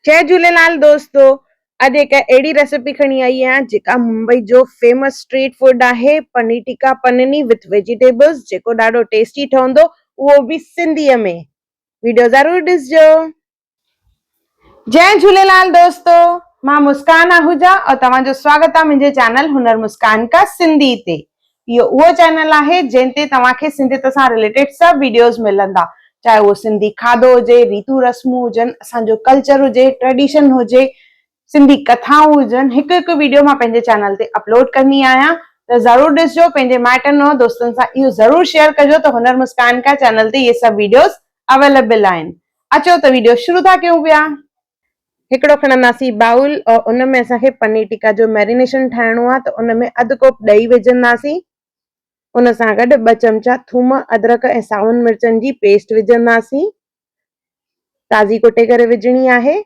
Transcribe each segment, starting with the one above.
जय झूलेलाल दोस्तों। अॼु हिकु अहिड़ी रेसिपी खणी आई आहियां जेका मुंबई जो फेमस स्ट्रीट फूड आहे, पनीर टिक्का पनीनी विथ वेजिटेबल्स, जेको ॾाढो टेस्टी ठहंदो, उहो बि सिंधीअ में। वीडियो ज़रूर ॾिसजो। जय झूलेलाल दोस्तों, मां मुस्कान आहूजा और तव्हांजो स्वागत आहे मुंहिंजे चैनल हुनर मुस्कान का सिंधी ते। इहो उहो चैनल आहे जंहिं ते तव्हांखे सिंधियत सां रिलेटेड सभु वीडियोस मिलंदा, चाहे उहो सिंधी खाधो हुजे, रीतू रस्मूं हुजनि, असांजो कल्चर हुजे, ट्रेडिशन हुजे, सिंधी कथाऊं हुजनि, हिकु हिकु वीडियो मां पंहिंजे चैनल ते अपलोड कंदी आहियां। त ज़रूर ॾिसजो, पंहिंजे माइटनि और दोस्तनि सां इहो ज़रूर शेयर कजो त हुनर मुस्कान का चैनल ते इहे सभु वीडियोस अवेलेबल आहिनि। अचो त वीडियो शुरू था कयूं पिया। हिकिड़ो खणंदासीं बाउल और उनमें असांखे पनीर टिक्का जो मैरिनेशन ठाहिणो आहे, त उनमें अधु कोप ॾही विझंदासीं। उन सां गॾु 2 चमचा थूम, अदरक ऐं साउन मिर्चनि जी पेस्ट विझंदासीं, ताज़ी कुटे करे विझणी आहे।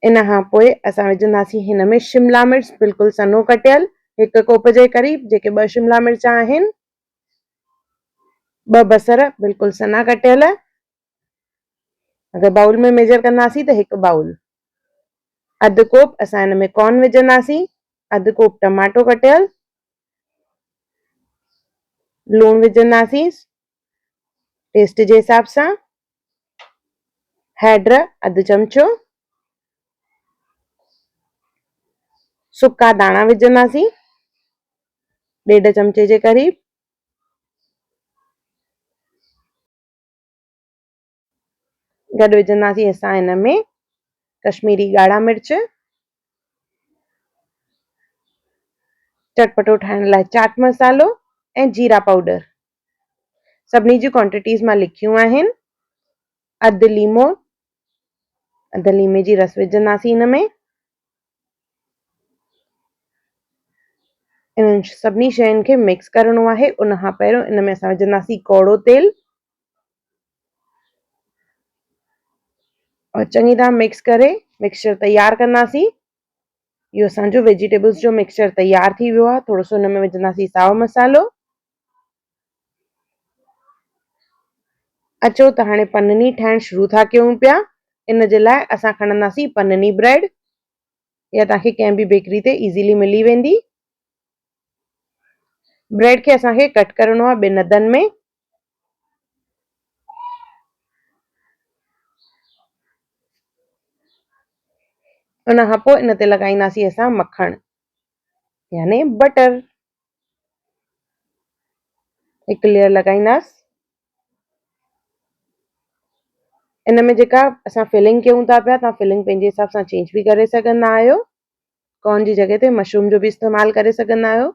इन खां पोइ असां विझंदासीं हिन में शिमला मिर्च बिल्कुलु सनो कटियल, 1 कोप जे क़रीब, जेके 2 शिमला मिर्च आहिनि, 2 बसर बिल्कुलु सना कटियल। अगर बाउल में मेजर कंदासीं त 1 बाउल। अधु कोप असां हिन में कॉर्न विझंदासीं, अधु कोप टमाटो कटियल, लूण विझंदासीं टेस्ट जे हिसाब सां, हैड्र अधु चमचो, सुका दाणा विझंदासीं 1.5 चमचे जे क़रीब, गॾु विझंदासीं असां हिन में कश्मीरी ॻाढ़ा मिर्च, चटपटो ठाहिण लाइ चाट मसालो ऐं जीरा पाउडर। सभिनी जी क्वांटिटीज़ मां लिखियूं आहिनि। अधु लीमो, अधु लीमे जी रस विझंदासीं हिन में। इन सभिनी शयुनि खे मिक्स करणो आहे। उन खां पहिरियों इन में असां विझंदासीं कौड़ो तेल और चङी तरह मिक्स करे मिक्सचर तैयार कंदासीं। इहो असांजो वेजिटेबल्स जो मिक्सचर तैयार थी वियो आहे। थोरो सो हिन में विझंदासीं साओ मसालो। अचो त हाणे पननी ठाहिण शुरू था कयूं पिया। इन जे लाइ असां खणंदासीं पननी ब्रेड, या तव्हांखे कंहिं बि बेकरी ते इज़ीली मिली वेंदी। ब्रेड खे असांखे कट करणो आहे 2 अधनि में। उन खां पोइ इन ते लॻाईंदासीं असां मखण, यानी बटर। 1 लेयर लॻाईंदासीं। इन में जेका असां फिलिंग कयूं था पिया, तव्हां फिलिंग पंहिंजे हिसाब सां चेंज भी करे सघंदा आहियो। कॉर्न जी जॻह ते मशरूम जो बि इस्तेमालु करे सघंदा आहियो।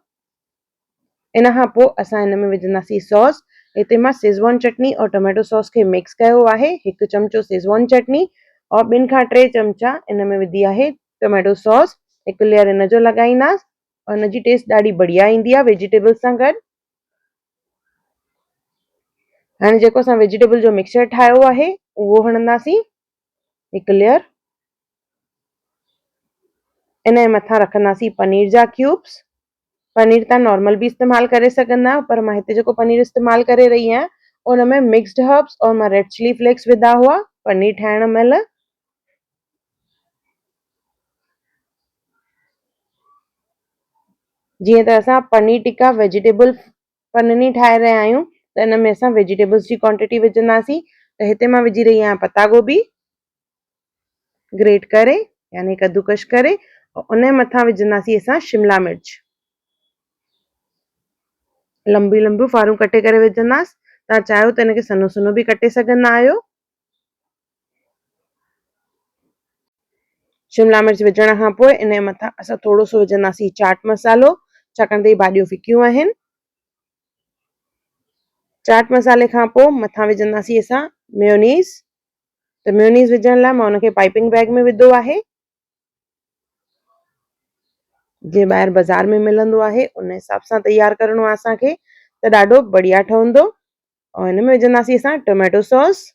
इन खां पोइ असां हिन में विझंदासीं सॉस। हिते मां शेज़वान चटनी और टोमेटो सॉस खे मिक्स कयो आहे। 1 चमचो शेज़वान चटनी और 2 खां 3 चमचा इन में विधी आहे टोमेटो सॉस। 1 लेयर इन जो लॻाईंदासीं और इन जी टेस्ट ॾाढी बढ़िया ईंदी आहे वेजिटेबल्स सां गॾु। हाणे जेको असां वेजिटेबल जो मिक्सचर ठाहियो आहे उहो हणंदासीं 1 लेयर। इन जे मथां रखंदासीं पनीर जा क्यूब्स। पनीर तव्हां नॉर्मल भी इस्तेमालु करे सघंदा आहियो, पर मां हिते जेको पनीर इस्तेमालु करे रही आहियां उन में मिक्स्ड हर्ब्स और मां रेड चिली फ्लेक्स विधा हुआ पनीर ठाहिण महिल। जीअं त असां पनीर टिक्का वेजिटेबल पननी ठाहे रहिया आहियूं, त इन में असां वेजिटेबल्स जी क्वांटिटी विझंदासीं। त हिते मां विझी रही आहियां पत्ता गोभी ग्रेट करे, यानी कद्दूकश करे, और उन जे मथां विझंदासीं असां शिमला मिर्च लंबी लंबी फारूं कटे करे विझंदासीं। तव्हां चाहियो त इनखे सनो सनो भी कटे सघंदा आहियो। शिमला मिर्च विझण खां पोइ इन जे मथां असां थोरो सो विझंदासीं चाट मसालो, छाकाणि त इहे भाॼियूं फिकियूं आहिनि। चाट मसाले खां पोइ मथां विझंदासीं असां मेयोनीज़। त मेयोनीज़ विझण लाइ मां उनखे पाइपिंग बैग में विधो आहे, जीअं ॿाहिरि बाज़ार में मिलंदो आहे उन हिसाब सां तैयार करणो आहे असांखे, त ॾाढो बढ़िया ठहंदो। और हिन में विझंदासीं असां टोमेटो सॉस।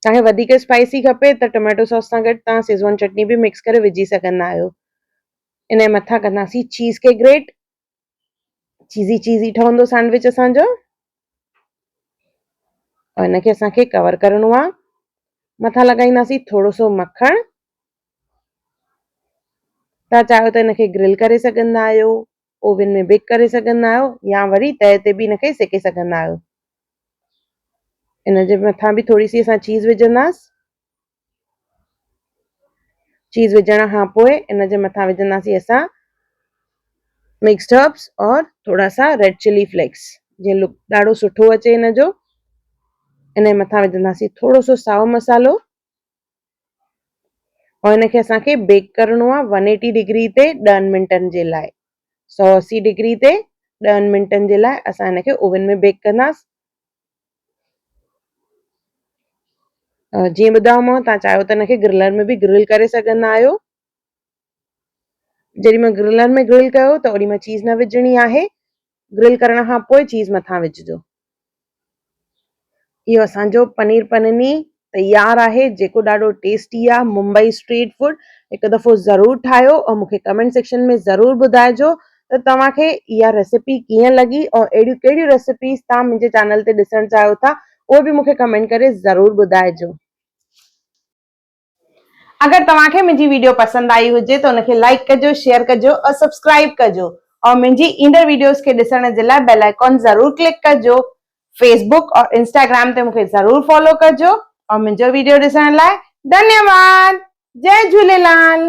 तव्हांखे वधीक स्पाइसी खपे त टोमेटो सॉस सां गॾु तव्हां शेज़वान चटनी भी मिक्स करे विझी सघंदा आहियो। इन जे मथां कंदासीं चीज़ के ग्रेट। चीज़ी चीज़ी ठहंदो सैंडविच असांजो। और इनखे असांखे कवर करणो आहे। मथां लॻाईंदासीं थोरो सो मखण। तव्हां चाहियो त इनखे ग्रिल करे सघंदा आहियो, ओवन में बेक करे सघंदा आहियो, या वरी तए ते बि इनखे सेके सघंदा आहियो। इन जे मथां बि थोरी सी असां चीज़ विझंदासीं। चीज़ विझण खां पोइ इन जे मथां विझंदासीं असां मिक्स्ड हर्ब्स और थोड़ा सा रेड चिली फ्लेक्स, जीअं लुक ॾाढो सुठो अचे इन जो। इन जे मथां विझंदासीं थोरो सो साओ मसालो और इनखे असांखे बेक करणो आहे 180 डिग्री ते 10 मिंटनि जे लाइ। 180 डिग्री ते 10 मिंटनि जे लाइ असां इनखे ओवन में बेक कंदासीं। जीअं ॿुधायोमांव, तव्हां चाहियो त इनखे ग्रिलर में बि ग्रिल करे सघंदा आहियो। जेॾी महिल ग्रिलर में ग्रिल कयो त ओॾी महिल चीज़ न विझणी आहे। ग्रिल करण खां पोइ चीज़ मथां विझिजो। इहो असांजो पनीर पननी तयार आहे, जेको ॾाढो टेस्टी आहे, मुंबई स्ट्रीट फूड। हिकु दफ़ो ज़रूरु ठाहियो और मूंखे कमेंट सेक्शन में ज़रूरु ॿुधाइजो त तव्हांखे इहा रेसिपी कीअं लॻी और अहिड़ियूं कहिड़ियूं रेसिपीज़ तव्हां मुंहिंजे चैनल ते ॾिसणु चाहियो था, उहे बि मूंखे कमेंट करे ज़रूरु ॿुधाइजो। अगर तव्हांखे मुंहिंजी वीडियो पसंद आई हुजे त उनखे लाइक कजो, शेयर कजो और सब्सक्राइब कजो और मुंहिंजी ईंदड़ वीडियोस खे ॾिसण जे लाइ बेल आइकॉन ज़रूरु क्लिक कजो। फेसबुक और इंस्टाग्राम ते मूंखे ज़रूरु फॉलो कजो और मुंहिंजो वीडियो ॾिसण लाइ धन्यवाद। जय झूलेलाल।